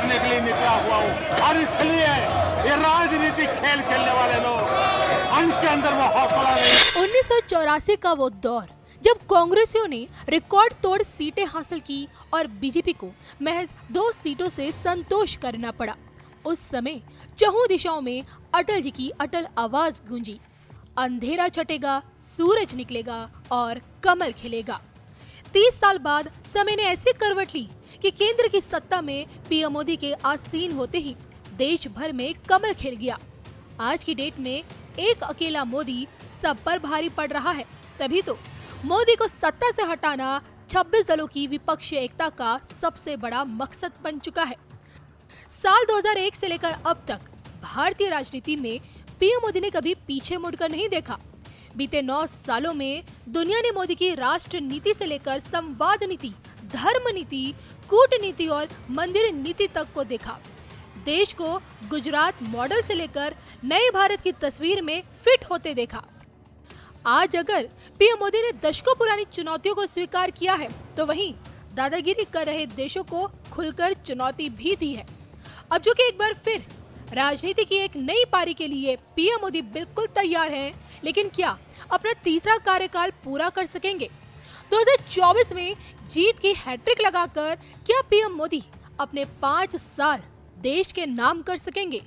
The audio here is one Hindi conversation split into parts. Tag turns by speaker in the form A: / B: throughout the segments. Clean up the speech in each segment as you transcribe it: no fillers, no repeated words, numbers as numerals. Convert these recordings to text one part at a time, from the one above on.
A: करने के लिए निकला हुआ हूँ और इसलिए ये राजनीतिक खेल खेलने वाले लोग उनके अंदर वो हौसला नहीं।
B: 1984 का वो दौर जब कांग्रेसियों ने रिकॉर्ड तोड़ सीटें हासिल की और बीजेपी को महज 2 सीटों से संतोष करना पड़ा। उस समय चहुं दिशाओं में अटल जी की अटल आवाज गूंजी, अंधेरा छटेगा, सूरज निकलेगा और कमल खिलेगा। 30 साल बाद समय ने ऐसी करवट ली कि केंद्र की सत्ता में पीएम मोदी के आसीन होते ही देश भर में कमल खिल गया। आज की डेट में एक अकेला मोदी सब पर भारी पड़ रहा है, तभी तो मोदी को सत्ता से हटाना 26 दलों की विपक्षी एकता का सबसे बड़ा मकसद बन चुका है। साल 2001 से लेकर अब तक भारतीय राजनीति में पीएम मोदी ने कभी पीछे मुड़कर नहीं देखा। बीते 9 सालों में दुनिया ने मोदी की राष्ट्र नीति से लेकर संवाद नीति, धर्म नीति, कूटनीति और मंदिर नीति तक को देखा। देश को गुजरात मॉडल से लेकर नए भारत की तस्वीर में फिट होते देखा। आज अगर पीएम मोदी ने दशकों पुरानी चुनौतियों को स्वीकार किया है, तो वहीं दादागिरी कर रहे देशों को खुलकर चुनौती भी दी है। अब जो कि एक बार फिर राजनीति की एक नई पारी के लिए पीएम मोदी बिल्कुल तैयार हैं, लेकिन क्या अपना तीसरा कार्यकाल पूरा कर सकेंगे? 2024 में जीत की हैट्रिक लगाकर क्या पीएम मोदी अपने 5 साल देश के नाम कर सकेंगे?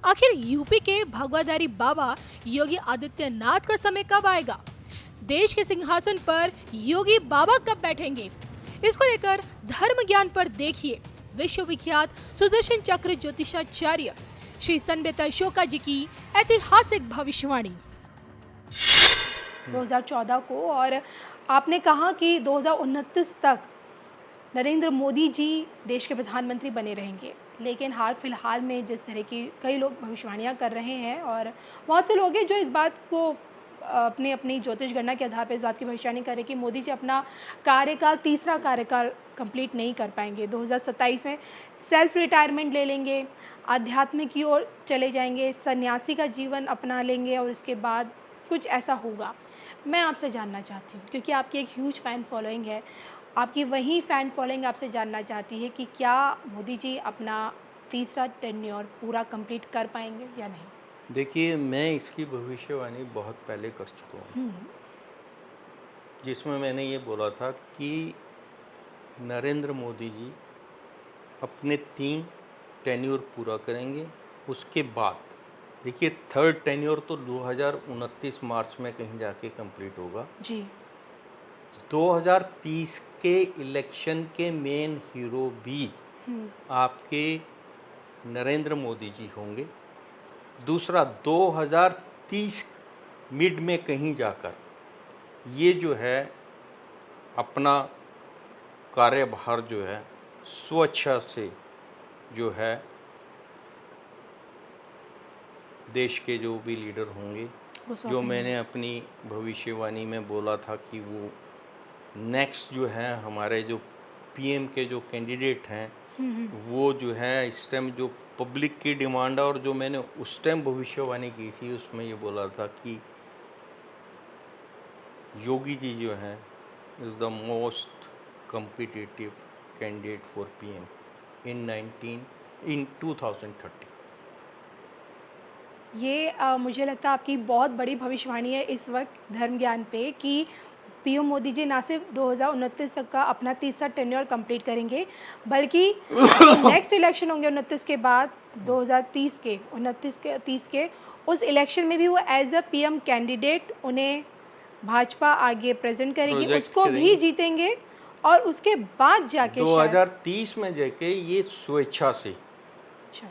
B: आखिर यूपी के भगवाधारी बाबा योगी आदित्यनाथ का समय कब आएगा? देश के सिंहासन पर योगी बाबा कब बैठेंगे? इसको लेकर धर्म ज्ञान पर देखिए विश्व विख्यात सुदर्शन चक्र ज्योतिषाचार्य श्री सनबेता अशोका जी की ऐतिहासिक भविष्यवाणी।
C: 2014 को, और आपने कहा कि 2029 तक नरेंद्र मोदी जी देश के प्रधानमंत्री बने रहेंगे, लेकिन हाल फिलहाल में जिस तरह की कई लोग भविष्यवाणियां कर रहे हैं और बहुत से लोग हैं जो इस बात को अपनी अपनी ज्योतिष गणना के आधार पर इस बात की भविष्यवाणी कर रहे हैं कि मोदी जी अपना कार्यकाल, तीसरा कार्यकाल कंप्लीट नहीं कर पाएंगे। 2027 में सेल्फ रिटायरमेंट ले लेंगे, आध्यात्म की ओर चले जाएंगे, सन्यासी का जीवन अपना लेंगे और उसके बाद कुछ ऐसा होगा। मैं आपसे जानना चाहती हूँ, क्योंकि आपकी एक ह्यूज फ़ैन फॉलोइंग है, आपकी वही फ़ैन फॉलोइंग आपसे जानना चाहती है कि क्या मोदी जी अपना तीसरा टेन्योर पूरा कंप्लीट कर पाएंगे या नहीं?
D: देखिए, मैं इसकी भविष्यवाणी बहुत पहले कर चुका हूँ, जिसमें मैंने ये बोला था कि नरेंद्र मोदी जी अपने 3 टेन्योर पूरा करेंगे। उसके बाद देखिए, थर्ड टेन्योर तो 2029 मार्च में कहीं जाके कंप्लीट होगा
C: जी।
D: 2030 के इलेक्शन के मेन हीरो भी आपके नरेंद्र मोदी जी होंगे। दूसरा, 2030 मिड में कहीं जाकर ये जो है अपना कार्यभार जो है स्वेच्छा से जो है देश के जो भी लीडर होंगे, जो मैंने अपनी भविष्यवाणी में बोला था कि वो नेक्स्ट जो है हमारे जो पीएम के जो कैंडिडेट हैं, वो जो है इस टाइम जो पब्लिक की डिमांड है और जो मैंने उस टाइम भविष्यवाणी की थी, उसमें ये बोला था कि योगी जी जो हैं is the most competitive candidate for PM in 2030।
C: ये मुझे लगता है आपकी बहुत बड़ी भविष्यवाणी है इस वक्त धर्म ज्ञान पे कि पीएम मोदी जी ना सिर्फ 2029 तक का अपना तीसरा टेन्योर कंप्लीट करेंगे, बल्कि नेक्स्ट इलेक्शन होंगे 29 के बाद 2030 के 29 के 30 के उस इलेक्शन में भी वो एज अ पीएम कैंडिडेट उन्हें भाजपा आगे प्रेजेंट करेगी, उसको भी जीतेंगे और उसके बाद जाके
D: 2030 में जाके ये स्वेच्छा से
C: अच्छा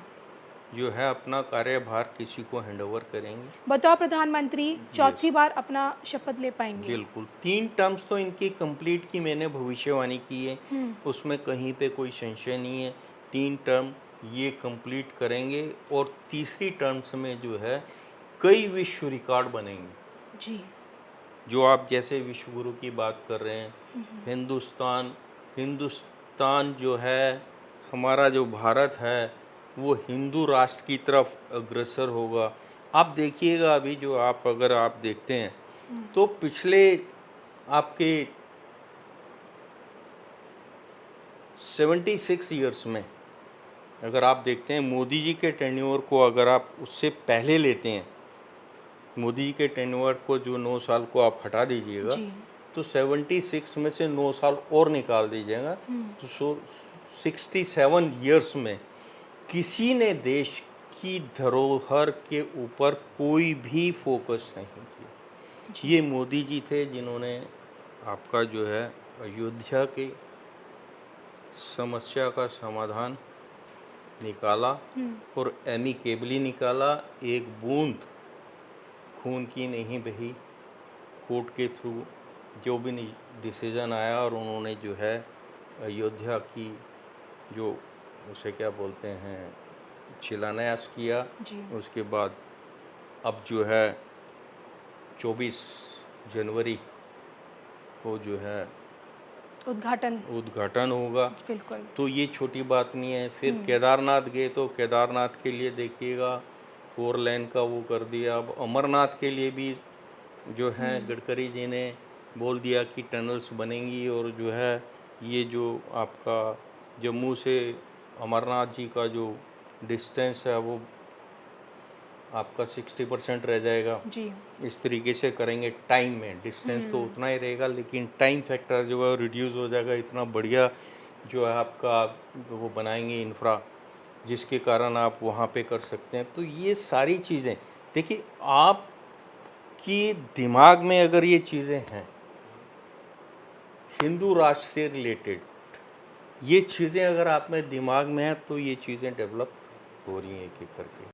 D: जो है अपना कार्यभार किसी को हैंडओवर करेंगे।
C: बतौर प्रधानमंत्री चौथी बार अपना शपथ ले पाएंगे।
D: बिल्कुल, 3 टर्म्स तो इनकी कंप्लीट की मैंने भविष्यवाणी की है, उसमें कहीं पे कोई संशय नहीं है। 3 टर्म ये कंप्लीट करेंगे और तीसरी टर्म्स में जो है कई विश्व रिकॉर्ड बनेंगे
C: जी।
D: जो आप जैसे विश्व गुरु की बात कर रहे हैं, हिंदुस्तान जो है हमारा जो भारत है वो हिंदू राष्ट्र की तरफ अग्रसर होगा। आप देखिएगा, अभी जो अगर आप देखते हैं तो पिछले आपके 76 ईयर्स में अगर आप देखते हैं मोदी जी के टेन्योर को, अगर आप उससे पहले लेते हैं, मोदी जी के टेन्योर को जो 9 साल को आप हटा दीजिएगा,
C: जी।
D: तो 76 में से 9 साल और निकाल दीजिएगा, तो 67 ईयर्स में किसी ने देश की धरोहर के ऊपर कोई भी फोकस नहीं किया। ये मोदी जी थे जिन्होंने आपका जो है अयोध्या की समस्या का समाधान निकाला और एमिकेबली निकाला। एक बूंद खून की नहीं बही, कोर्ट के थ्रू जो भी डिसीजन आया, और उन्होंने जो है अयोध्या की जो उसे क्या बोलते हैं शिलान्यास किया। उसके बाद अब जो है 24 जनवरी को जो है उद्घाटन होगा।
C: बिल्कुल।
D: तो ये छोटी बात नहीं है। फिर केदारनाथ गए तो केदारनाथ के लिए देखिएगा 4 लेन का वो कर दिया। अब अमरनाथ के लिए भी जो है गडकरी जी ने बोल दिया कि टनल्स बनेंगी, और जो है ये जो आपका जम्मू से अमरनाथ जी का जो डिस्टेंस है वो आपका 60% रह जाएगा
C: जी।
D: इस तरीके से करेंगे। टाइम में डिस्टेंस तो उतना ही रहेगा, लेकिन टाइम फैक्टर जो है रिड्यूस हो जाएगा। इतना बढ़िया जो है आपका वो बनाएंगे इंफ्रा, जिसके कारण आप वहाँ पे कर सकते हैं। तो ये सारी चीज़ें देखिए, आपकी दिमाग में अगर ये चीज़ें हैं हिंदू राष्ट्र से रिलेटेड, ये चीज़ें अगर आप में दिमाग में है तो ये चीज़ें डेवलप हो रही हैं एक एक करके।